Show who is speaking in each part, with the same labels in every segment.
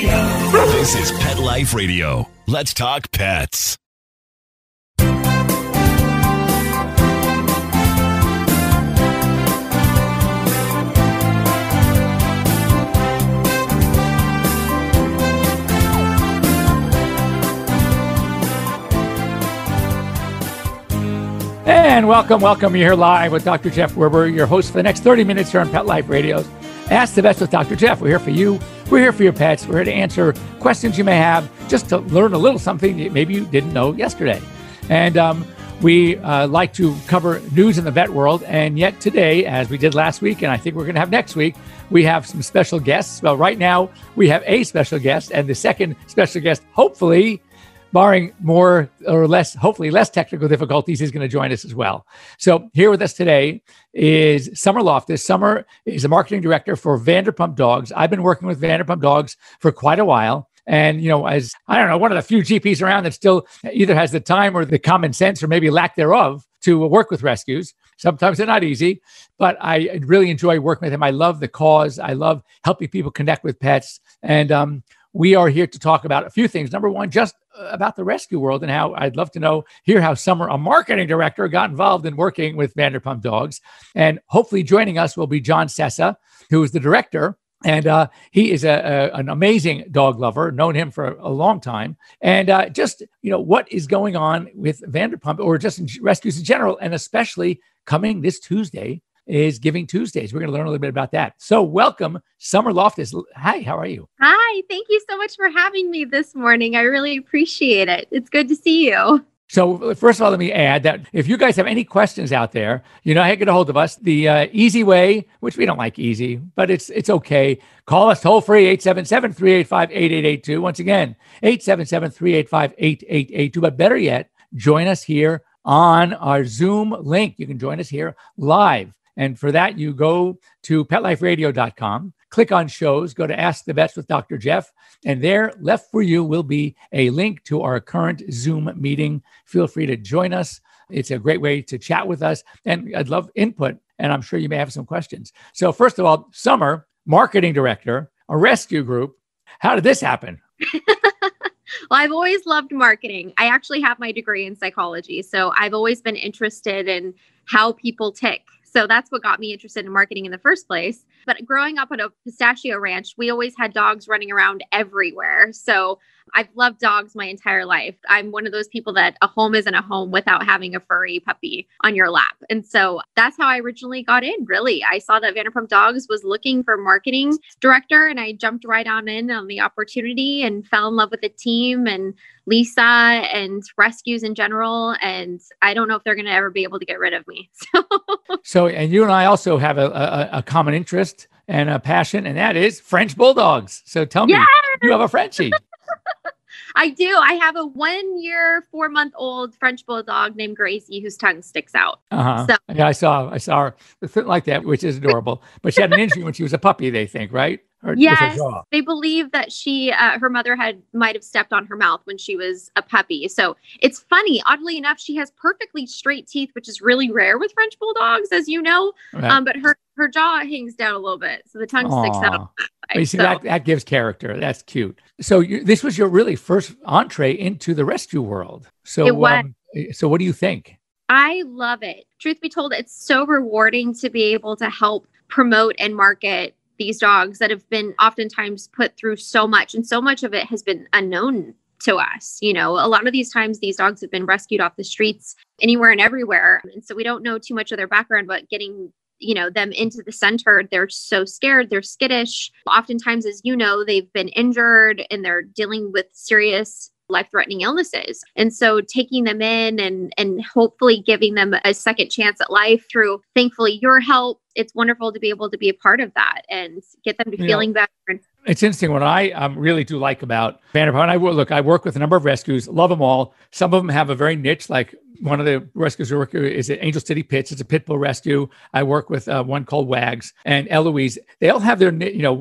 Speaker 1: This is Pet Life Radio. Let's talk pets.
Speaker 2: And welcome. You're here live with Dr. Jeff Werber, your host for the next 30 minutes here on Pet Life Radio's Ask the Vets with Dr. Jeff. We're here for you. We're here for your pets. We're here to answer questions you may have, just to learn a little something that maybe you didn't know yesterday. And we like to cover news in the vet world. And yet today, as we did last week, and I think we're going to have next week, we have some special guests. Well, right now we have a special guest, and the second special guest, hopefully, barring more or less, hopefully less technical difficulties, is going to join us as well. So here with us today is Summer Lofits. Summer is a marketing director for Vanderpump Dogs. I've been working with Vanderpump Dogs for quite a while. And, you know, as I don't know, one of the few GPs around that still either has the time or the common sense or maybe lack thereof to work with rescues. Sometimes they're not easy, but I really enjoy working with him. I love the cause. I love helping people connect with pets. And we are here to talk about a few things. Number one, just about the rescue world and how I'd love to hear how Summer, a marketing director, got involved in working with Vanderpump Dogs. And hopefully joining us will be John Sessa, who is the director. And he is an amazing dog lover, known him for a long time. And just, you know, what is going on with Vanderpump or just in rescues in general, and especially coming this Tuesday is Giving Tuesdays. We're going to learn a little bit about that. So welcome, Summer Lofits. Hi, how are you?
Speaker 3: Hi, thank you so much for having me this morning. I really appreciate it. It's good to see you.
Speaker 2: So first of all, let me add that if you guys have any questions out there, you know how to get a hold of us. The easy way, which we don't like easy, but it's okay. Call us toll free, 877-385-8882. Once again, 877-385-8882. But better yet, join us here on our Zoom link. You can join us here live. And for that, you go to PetLifeRadio.com, click on shows, go to Ask the Vets with Dr. Jeff, and there, left for you, will be a link to our current Zoom meeting. Feel free to join us. It's a great way to chat with us, and I'd love input, and I'm sure you may have some questions. So first of all, Summer, marketing director, a rescue group. How did this happen?
Speaker 3: Well, I've always loved marketing. I actually have my degree in psychology, so I've always been interested in how people tick. So that's what got me interested in marketing in the first place. But growing up on a pistachio ranch, we always had dogs running around everywhere. So I've loved dogs my entire life. I'm one of those people that a home isn't a home without having a furry puppy on your lap. And so that's how I originally got in, really. I saw that Vanderpump Dogs was looking for a marketing director, and I jumped right on the opportunity and fell in love with the team and Lisa and rescues in general. And I don't know if they're going to ever be able to get rid of me.
Speaker 2: So, and you and I also have a common interest and a passion, and that is French Bulldogs. So tell me, you have a Frenchie.
Speaker 3: I do. I have a 1 year, 4-month-old French Bulldog named Gracie whose tongue sticks out. So,
Speaker 2: yeah, I saw her like that, which is adorable. But she had an injury when she was a puppy, they think, right?
Speaker 3: Yes, they believe that her mother might have stepped on her mouth when she was a puppy. So it's funny. Oddly enough, she has perfectly straight teeth, which is really rare with French Bulldogs, as you know. Right. But her jaw hangs down a little bit, so the tongue sticks out.
Speaker 2: You see, that gives character. That's cute. So this was your really first entree into the rescue world. So
Speaker 3: it was.
Speaker 2: So what do you think?
Speaker 3: I love it. Truth be told, it's so rewarding to be able to help promote and market these dogs that have been oftentimes put through so much, and so much of it has been unknown to us. You know, a lot of these times these dogs have been rescued off the streets anywhere and everywhere. And so we don't know too much of their background, but getting, you know, them into the center, they're so scared, they're skittish. Oftentimes, as you know, they've been injured and they're dealing with serious life-threatening illnesses. And so taking them in and hopefully giving them a second chance at life through, thankfully, your help, it's wonderful to be able to be a part of that and get them to feeling better.
Speaker 2: It's interesting. What I really do like about Vanderpump, I work with a number of rescues, love them all. Some of them have a very niche, like one of the rescues we work with is at Angel City Pits. It's a pit bull rescue. I work with one called Wags and Eloise. They all have their,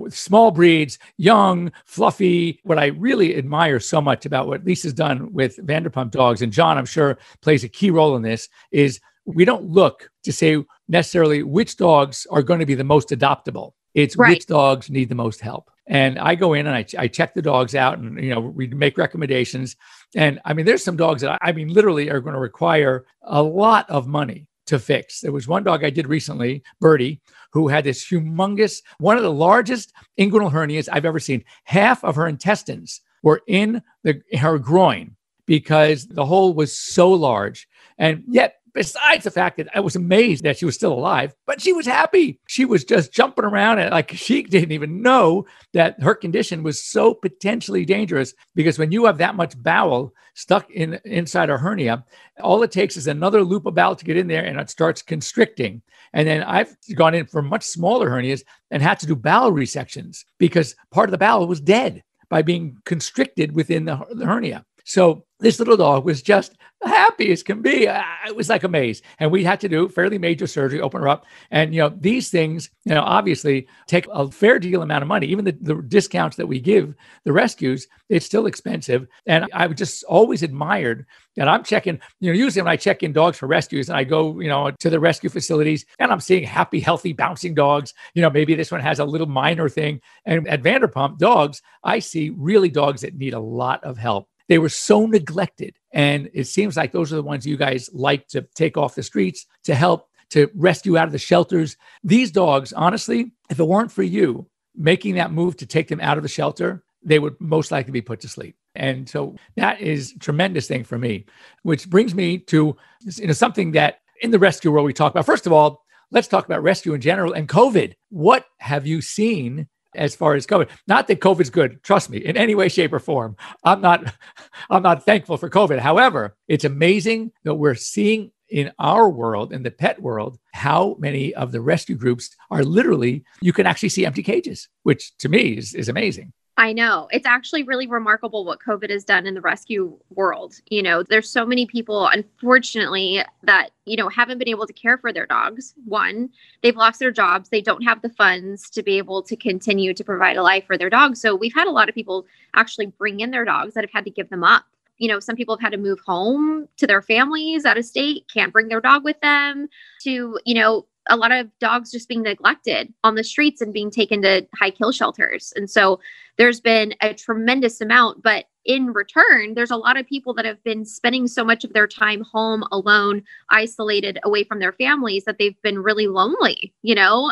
Speaker 2: small breeds, young, fluffy. What I really admire so much about what Lisa's done with Vanderpump Dogs, and John, I'm sure, plays a key role in this, is we don't look to say necessarily which dogs are going to be the most adoptable. It's which dogs need the most help. And I go in and I check the dogs out, and, we make recommendations. And I mean, there's some dogs that literally are going to require a lot of money to fix. There was one dog I did recently, Birdie, who had this humongous, one of the largest inguinal hernias I've ever seen. Half of her intestines were in her groin because the hole was so large. And yet, besides the fact that I was amazed that she was still alive, but she was happy. She was just jumping around, and like she didn't even know that her condition was so potentially dangerous, because when you have that much bowel stuck inside a hernia, all it takes is another loop of bowel to get in there and it starts constricting. And then I've gone in for much smaller hernias and had to do bowel resections because part of the bowel was dead by being constricted within the hernia. So this little dog was just happy as can be. It was like a maze. And we had to do fairly major surgery, open her up. And, these things, obviously take a fair deal amount of money. Even the discounts that we give the rescues, it's still expensive. And I just always admired that I'm checking, usually when I check in dogs for rescues and I go, to the rescue facilities and I'm seeing happy, healthy, bouncing dogs, maybe this one has a little minor thing. And at Vanderpump Dogs, I see really dogs that need a lot of help. They were so neglected. And it seems like those are the ones you guys like to take off the streets to help to rescue out of the shelters. These dogs, honestly, if it weren't for you making that move to take them out of the shelter, they would most likely be put to sleep. And so that is a tremendous thing for me, which brings me to something that in the rescue world we talk about. First of all, let's talk about rescue in general and COVID. What have you seen as far as COVID? Not that COVID's good, trust me, in any way, shape, or form. I'm not thankful for COVID. However, it's amazing that we're seeing in our world, in the pet world, how many of the rescue groups are literally, you can actually see empty cages, which to me is amazing.
Speaker 3: I know. It's actually really remarkable what COVID has done in the rescue world. There's so many people, unfortunately, that, haven't been able to care for their dogs. One, they've lost their jobs. They don't have the funds to be able to continue to provide a life for their dogs. So we've had a lot of people actually bring in their dogs that have had to give them up. Some people have had to move home to their families out of state, can't bring their dog with them, to, a lot of dogs just being neglected on the streets and being taken to high kill shelters. And so there's been a tremendous amount, but in return, there's a lot of people that have been spending so much of their time home alone, isolated away from their families, that they've been really lonely,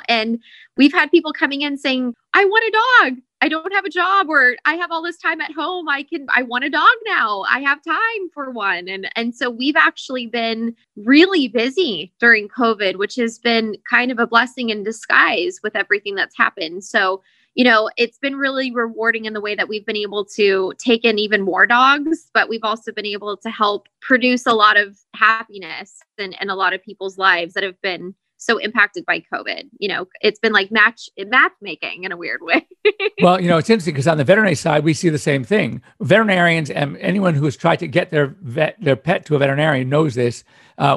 Speaker 3: and we've had people coming in saying, I want a dog. I don't have a job, or I have all this time at home. I want a dog now. I have time for one. And so we've actually been really busy during COVID, which has been kind of a blessing in disguise with everything that's happened. So, it's been really rewarding in the way that we've been able to take in even more dogs, but we've also been able to help produce a lot of happiness in a lot of people's lives that have been so impacted by COVID. It's been like matchmaking in a weird way.
Speaker 2: Well, it's interesting because on the veterinary side, we see the same thing. Veterinarians and anyone who has tried to get their pet to a veterinarian knows this.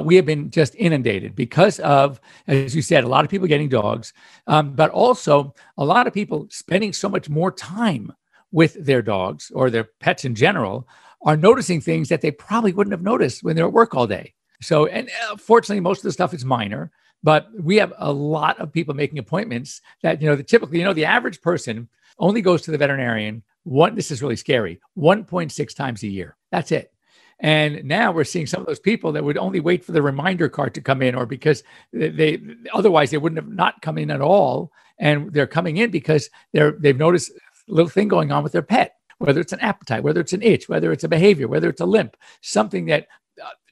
Speaker 2: We have been just inundated because of, as you said, a lot of people getting dogs, but also a lot of people spending so much more time with their dogs or their pets in general are noticing things that they probably wouldn't have noticed when they're at work all day. So, and fortunately, most of the stuff is minor. But we have a lot of people making appointments that, typically, the average person only goes to the veterinarian this is really scary, 1.6 times a year. That's it. And now we're seeing some of those people that would only wait for the reminder card to come in, or because otherwise they wouldn't have not come in at all. And they're coming in because they've noticed a little thing going on with their pet, whether it's an appetite, whether it's an itch, whether it's a behavior, whether it's a limp, something that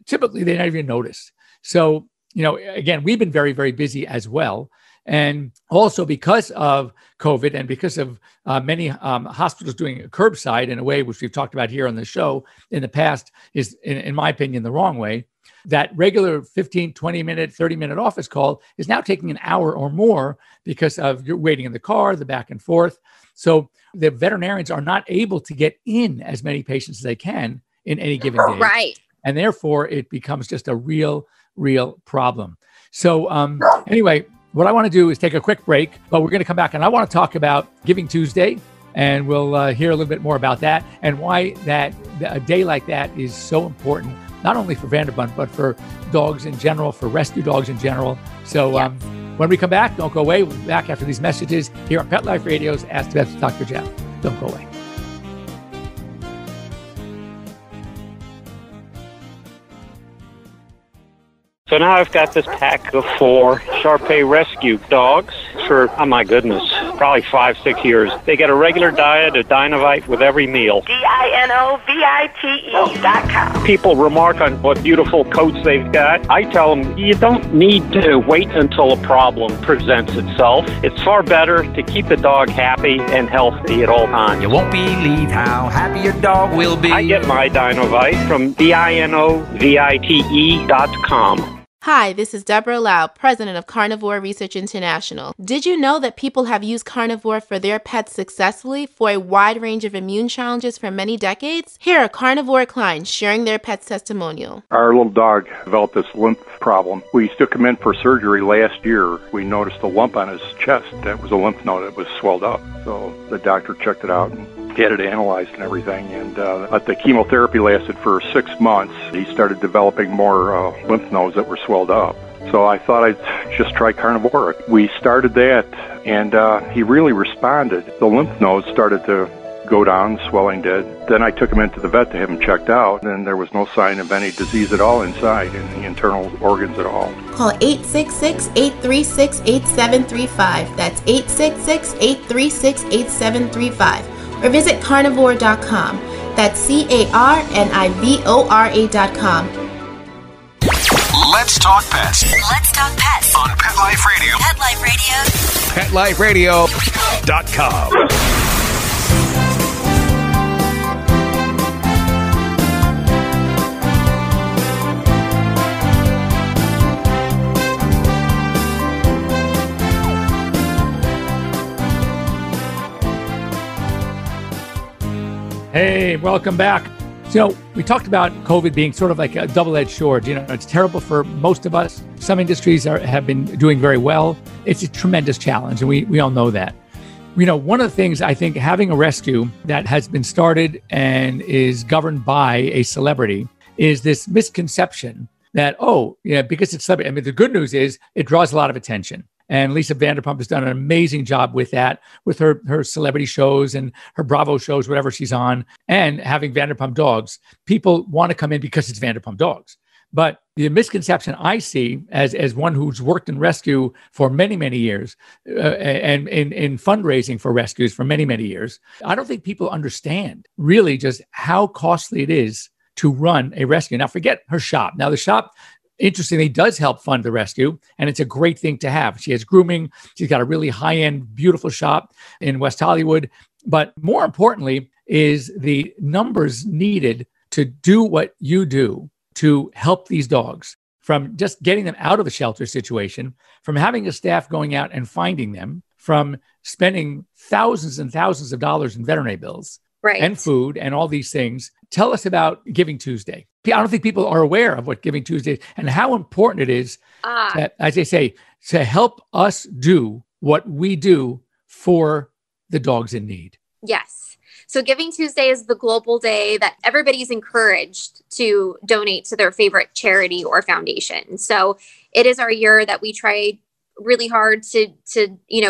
Speaker 2: typically they don't even notice. So, again, we've been very, very busy as well. And also because of COVID and because of many hospitals doing curbside in a way, which we've talked about here on the show in the past, is, in my opinion, the wrong way. That regular 15, 20-minute, 30-minute office call is now taking an hour or more because of you're waiting in the car, the back and forth. So the veterinarians are not able to get in as many patients as they can in any given day.
Speaker 3: Right.
Speaker 2: And therefore, it becomes just a real problem. So anyway, what I want to do is take a quick break, but we're going to come back and I want to talk about Giving Tuesday, and we'll hear a little bit more about that and why that a day like that is so important, not only for Vanderpump, but for dogs in general, for rescue dogs in general. So When we come back, don't go away. We'll be back after these messages here on Pet Life Radio's Ask the Vets with Dr. Jeff. Don't go away.
Speaker 4: So now I've got this pack of 4 Shar-Pei rescue dogs for, oh my goodness, probably 5-6 years. They get a regular diet of Dinovite with every meal.
Speaker 5: DINOVITE.com.
Speaker 4: People remark on what beautiful coats they've got. I tell them, you don't need to wait until a problem presents itself. It's far better to keep the dog happy and healthy at all times.
Speaker 6: You won't believe how happy your dog will be.
Speaker 4: I get my Dinovite from DINOVITE.com.
Speaker 7: Hi, this is Deborah Lau, president of Carnivore Research International. Did you know that people have used carnivore for their pets successfully for a wide range of immune challenges for many decades? Here are carnivore clients sharing their pet's testimonial.
Speaker 8: Our little dog developed this lymph problem. We took him in for surgery last year. We noticed a lump on his chest that was a lymph node that was swelled up. So the doctor checked it out and had it analyzed and everything, and the chemotherapy lasted for 6 months. He started developing more lymph nodes that were swelled up. So I thought I'd just try carnivore. We started that, and he really responded. The lymph nodes started to go down, swelling did. Then I took him into the vet to have him checked out, and there was no sign of any disease at all inside, in the internal organs at all.
Speaker 7: Call 866-836-8735. That's 866-836-8735. Or visit carnivore.com. That's CARNIVORA.com.
Speaker 1: Let's talk pets.
Speaker 9: Let's talk pets
Speaker 1: On Pet Life Radio.
Speaker 9: Pet Life Radio.
Speaker 1: PetLifeRadio.com.
Speaker 2: Hey, welcome back. So we talked about COVID being sort of like a double-edged sword. You know, it's terrible for most of us. Some industries have been doing very well. It's a tremendous challenge, and we all know that. You know, one of the things I think having a rescue that has been started and is governed by a celebrity is this misconception that, oh, yeah, because it's celebrity. I mean, the good news is it draws a lot of attention. And Lisa Vanderpump has done an amazing job with that, with her celebrity shows and her Bravo shows, whatever she's on, and having Vanderpump Dogs. People want to come in because it's Vanderpump Dogs. But the misconception I see as one who's worked in rescue for many, many years and in fundraising for rescues for many, many years, I don't think people understand really just how costly it is to run a rescue. Now, forget her shop. Now, the shop, interestingly, does help fund the rescue, and it's a great thing to have. She has grooming. She's got a really high-end, beautiful shop in West Hollywood. But more importantly is the numbers needed to do what you do to help these dogs, from just getting them out of the shelter situation, from having a staff going out and finding them, from spending thousands and thousands of dollars in veterinary bills,
Speaker 3: Right.
Speaker 2: and food and all these things. Tell us about Giving Tuesday. I don't think people are aware of what Giving Tuesday is and how important it is, to, as they say, to help us do what we do for the dogs in need.
Speaker 3: Yes. So Giving Tuesday is the global day that everybody's encouraged to donate to their favorite charity or foundation. So it is our year that we try really hard to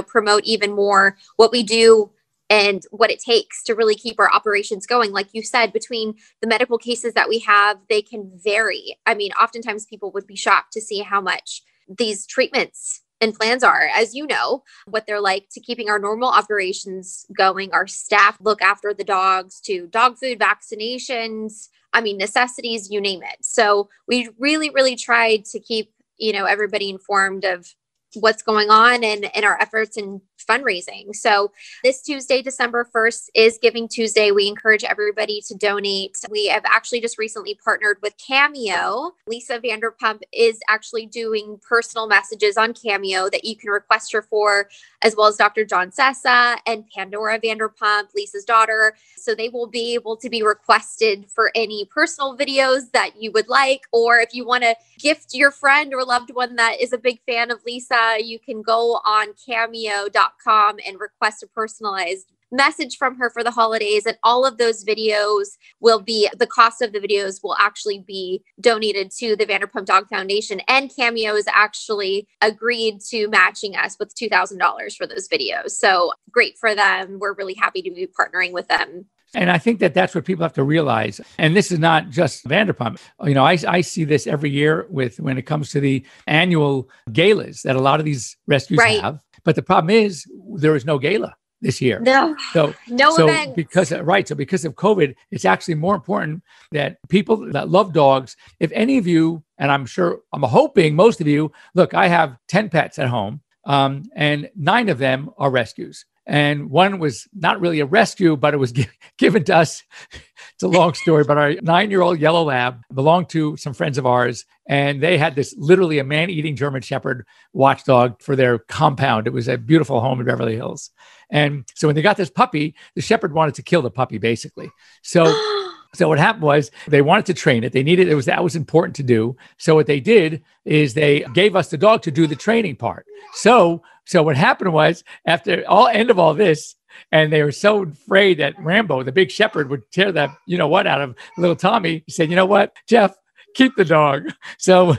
Speaker 3: promote even more what we do and what it takes to really keep our operations going. Like you said, between the medical cases that we have, they can vary. I mean, oftentimes people would be shocked to see how much these treatments and plans are, as you know, what they're like to keeping our normal operations going. Our staff look after the dogs, to dog food, vaccinations, I mean, necessities, you name it. So we really, really tried to keep, everybody informed of what's going on and our efforts in fundraising. So this Tuesday, December 1st, is Giving Tuesday. We encourage everybody to donate. We have actually just recently partnered with Cameo. Lisa Vanderpump is actually doing personal messages on Cameo that you can request her for, as well as Dr. John Sessa and Pandora Vanderpump, Lisa's daughter. So they will be able to be requested for any personal videos that you would like, or if you want to gift your friend or loved one that is a big fan of Lisa, you can go on cameo.com and request a personalized message from her for the holidays. And all of those videos the cost of the videos will actually be donated to the Vanderpump Dog Foundation. And Cameo has actually agreed to matching us with $2,000 for those videos. So great for them. We're really happy to be partnering with them.
Speaker 2: And I think that that's what people have to realize. And this is not just Vanderpump. I see this every year when it comes to the annual galas that a lot of these rescues have. But the problem is there is no gala this year.
Speaker 3: No event.
Speaker 2: Because of COVID, it's actually more important that people that love dogs, if any of you, and I'm hoping most of you, look, I have 10 pets at home, and 9 of them are rescues. And one was not really a rescue, but it was given to us. It's a long story, but our 9-year-old yellow lab belonged to some friends of ours. And they had this literally a man-eating German Shepherd watchdog for their compound. It was a beautiful home in Beverly Hills. And so when they got this puppy, the shepherd wanted to kill the puppy, basically. So what happened was they wanted to train it. They needed, that was important to do. So what they did is they gave us the dog to do the training part. So what happened was after end of all this, and they were so afraid that Rambo, the big shepherd, would tear the, out of little Tommy, he said, you know what, Jeff, keep the dog. So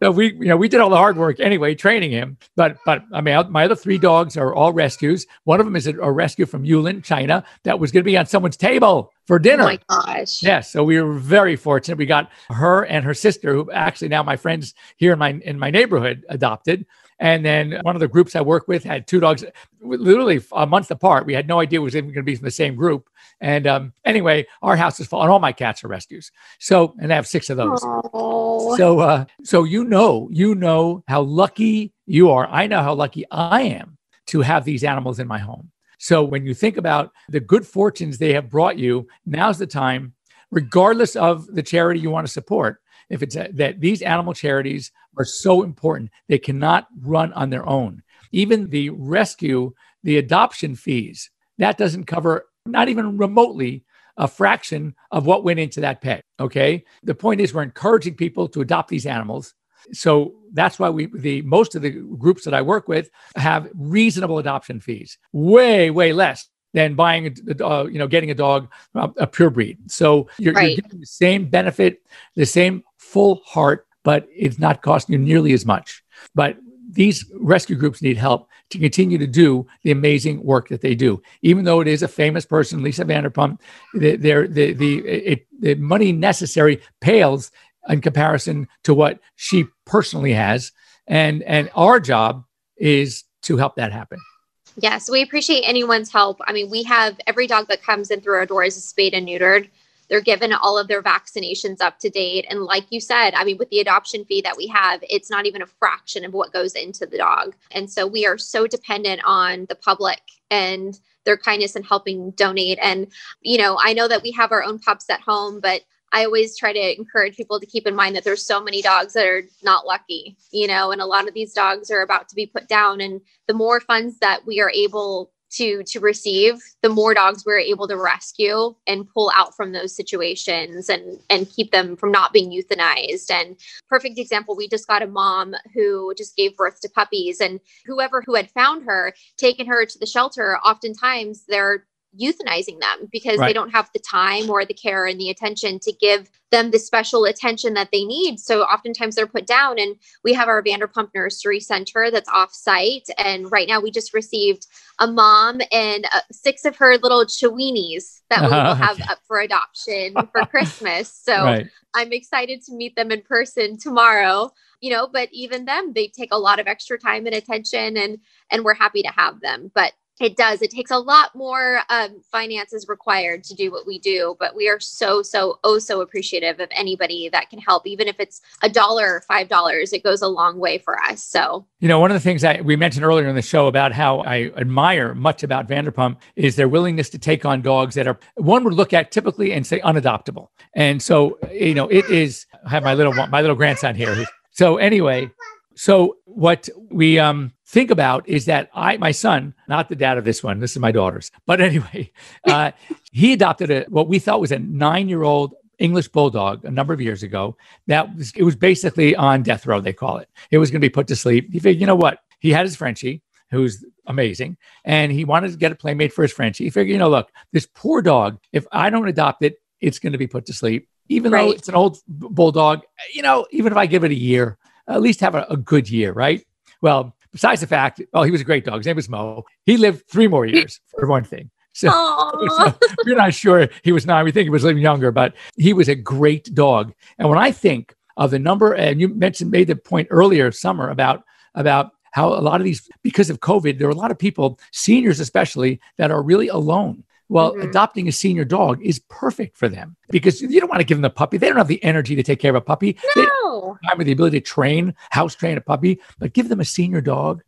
Speaker 2: we did all the hard work anyway, training him. But I mean, my other 3 dogs are all rescues. One of them is a rescue from Yulin, China, that was going to be on someone's table for dinner.
Speaker 3: Oh my gosh.
Speaker 2: Yes. So we were very fortunate. We got her and her sister, who actually now my friends here in my neighborhood adopted. And then one of the groups I work with had 2 dogs, literally a month apart. We had no idea it was even going to be from the same group. And anyway, our house is full, and all my cats are rescues. So, and I have 6 of those.
Speaker 3: Oh.
Speaker 2: So you know how lucky you are. I know how lucky I am to have these animals in my home. So when you think about the good fortunes they have brought you, now's the time, regardless of the charity you want to support. If it's that these animal charities are so important, they cannot run on their own. Even the rescue, the adoption fees, that doesn't cover, not even remotely, a fraction of what went into that pet. Okay. The point is we're encouraging people to adopt these animals. So that's why most of the groups that I work with have reasonable adoption fees, way, way less than buying getting a dog, a pure breed. So you're getting the same benefit, the same full heart, but it's not costing you nearly as much. But these rescue groups need help to continue to do the amazing work that they do. Even though it is a famous person, Lisa Vanderpump, the money necessary pales in comparison to what she personally has. And our job is to help that happen.
Speaker 3: Yes, we appreciate anyone's help. I mean, we have every dog that comes in through our doors is spayed and neutered. They're given all of their vaccinations up to date. And like you said, I mean, with the adoption fee that we have, it's not even a fraction of what goes into the dog. And so we are so dependent on the public and their kindness in helping donate. And, I know that we have our own pups at home, but I always try to encourage people to keep in mind that there's so many dogs that are not lucky, and a lot of these dogs are about to be put down. And the more funds that we are able to receive, the more dogs we're able to rescue and pull out from those situations and keep them from not being euthanized. And perfect example, we just got a mom who just gave birth to puppies, and whoever who had found her, taken her to the shelter, oftentimes they're euthanizing them because they don't have the time or the care and the attention to give them the special attention that they need. So oftentimes they're put down, and we have our Vanderpump Nursery Center that's off site. And right now we just received a mom and 6 of her little Chiweenies that we will have up for adoption for Christmas. So I'm excited to meet them in person tomorrow. But even them, they take a lot of extra time and attention, and we're happy to have them. But it takes a lot more finances required to do what we do, but we are so appreciative of anybody that can help. Even if it's $1 or $5, it goes a long way for us. So,
Speaker 2: one of the things that we mentioned earlier in the show about how I admire much about Vanderpump is their willingness to take on dogs that one would look at typically and say unadoptable. And so, it is, I have my little grandson here. So anyway, so what we think about is that my son, not the dad of this one, this is my daughter's, but anyway, he adopted what we thought was a 9-year-old English bulldog a number of years ago. It was basically on death row, they call it. It was going to be put to sleep. He figured, you know what? He had his Frenchie, who's amazing. And he wanted to get a playmate for his Frenchie. He figured, look, this poor dog, if I don't adopt it, it's going to be put to sleep. Even though it's an old bulldog, even if I give it a year, at least have a good year, right? Well, besides the fact, he was a great dog. His name was Mo. He lived 3 more years, for one thing. So we're not sure he was 9. We think he was living younger, but he was a great dog. And when I think of the number, and you made the point earlier, Summer, about how a lot of these, because of COVID, there are a lot of people, seniors especially, that are really alone. Well, adopting a senior dog is perfect for them because you don't want to give them a puppy. They don't have the energy to take care of a puppy.
Speaker 3: No.
Speaker 2: They don't have time or the ability to house train a puppy, but give them a senior dog.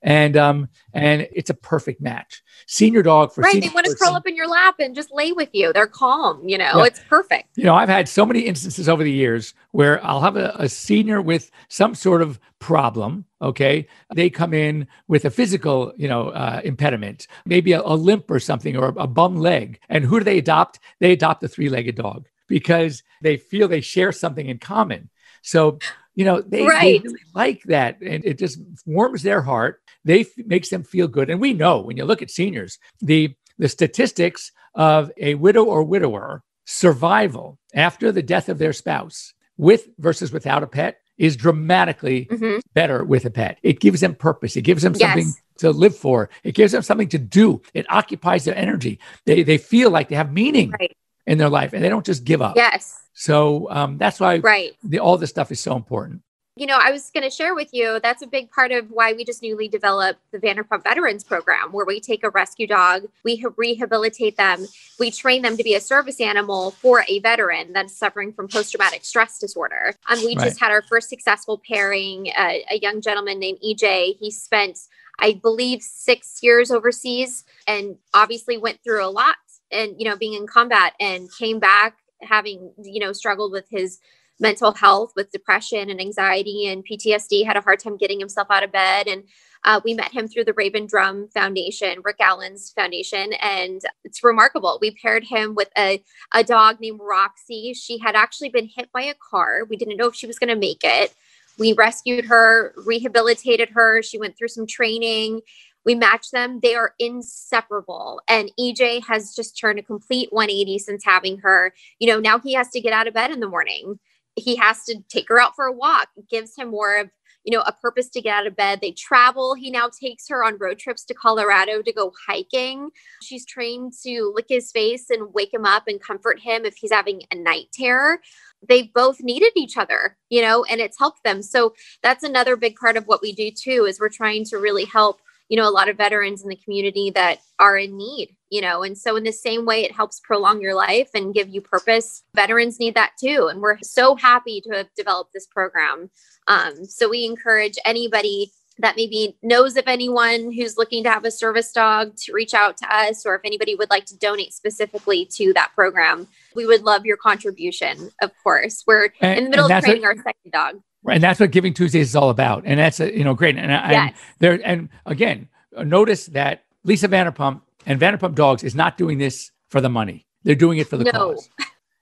Speaker 2: And it's a perfect match. Senior dog for senior
Speaker 3: They want to
Speaker 2: person.
Speaker 3: curl up in your lap and just lay with you. They're calm, It's perfect.
Speaker 2: I've had so many instances over the years where I'll have a senior with some sort of problem. Okay. They come in with a physical, impediment, maybe a limp or something, or a bum leg. And who do they adopt? They adopt a 3-legged dog because they feel they share something in common. So, they really like that. And it just warms their heart. Makes them feel good. And we know when you look at seniors, the statistics of a widow or widower survival after the death of their spouse with versus without a pet is dramatically better with a pet. It gives them purpose. It gives them something to live for. It gives them something to do. It occupies their energy. They feel like they have meaning in their life and they don't just give up.
Speaker 3: Yes.
Speaker 2: So that's why all this stuff is so important.
Speaker 3: I was going to share with you, that's a big part of why we just newly developed the Vanderpump Veterans Program, where we take a rescue dog, we rehabilitate them, we train them to be a service animal for a veteran that's suffering from post-traumatic stress disorder. We just had our first successful pairing, a young gentleman named EJ. He spent, I believe, 6 years overseas and obviously went through a lot and, being in combat, and came back having, struggled with his mental health, with depression and anxiety and PTSD, had a hard time getting himself out of bed. And we met him through the Raven Drum Foundation, Rick Allen's foundation. And it's remarkable. We paired him with a dog named Roxy. She had actually been hit by a car. We didn't know if she was going to make it. We rescued her, rehabilitated her. She went through some training. We matched them. They are inseparable. And EJ has just turned a complete 180 since having her. Now he has to get out of bed in the morning. He has to take her out for a walk. It gives him more of, a purpose to get out of bed. They travel. He now takes her on road trips to Colorado to go hiking. She's trained to lick his face and wake him up and comfort him if he's having a night terror. They both needed each other, and it's helped them. So that's another big part of what we do too, is we're trying to really help, a lot of veterans in the community that are in need, and so in the same way it helps prolong your life and give you purpose. Veterans need that too. And we're so happy to have developed this program. So we encourage anybody that maybe knows of anyone who's looking to have a service dog to reach out to us, or if anybody would like to donate specifically to that program, we would love your contribution. Of course, we're in the middle of training our second dog.
Speaker 2: And that's what Giving Tuesdays is all about. And that's, great. And again, notice that Lisa Vanderpump and Vanderpump Dogs is not doing this for the money. They're doing it for the cause.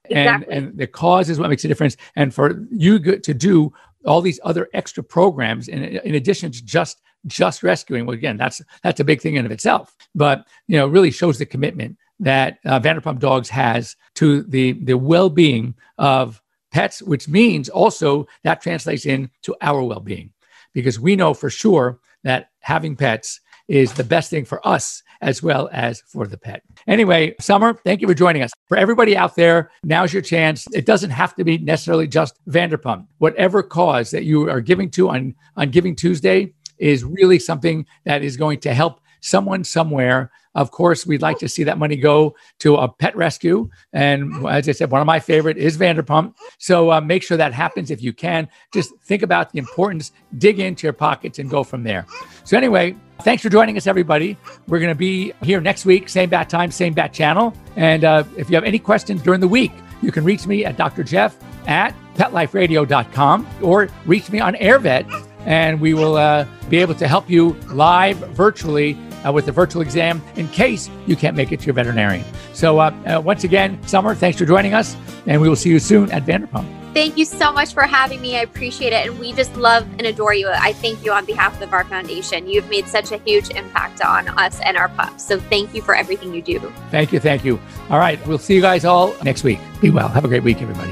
Speaker 2: Exactly. And the cause is what makes a difference. And for you to do all these other extra programs in addition to just rescuing, well, again, that's a big thing in of itself. But, really shows the commitment that Vanderpump Dogs has to the well-being of pets, which means also that translates into our well-being, because we know for sure that having pets is the best thing for us as well as for the pet. Anyway, Summer, thank you for joining us. For everybody out there, now's your chance. It doesn't have to be necessarily just Vanderpump. Whatever cause that you are giving to on Giving Tuesday is really something that is going to help someone somewhere. Of course, we'd like to see that money go to a pet rescue. And as I said, one of my favorite is Vanderpump. So make sure that happens if you can. Just think about the importance, dig into your pockets and go from there. So anyway, thanks for joining us, everybody. We're going to be here next week, same bat time, same bat channel. And if you have any questions during the week, you can reach me at Dr. Jeff at PetLifeRadio.com or reach me on AirVet, and we will be able to help you live virtually with the virtual exam in case you can't make it to your veterinarian. So once again, Summer, thanks for joining us, and we will see you soon at Vanderpump.
Speaker 3: Thank you so much for having me. I appreciate it. And we just love and adore you. I thank you on behalf of our foundation. You've made such a huge impact on us and our pups. So thank you for everything you do.
Speaker 2: Thank you. Thank you. All right. We'll see you guys all next week. Be well. Have a great week, everybody.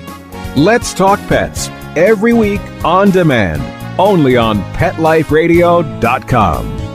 Speaker 5: Let's Talk Pets, every week on demand, only on PetLifeRadio.com.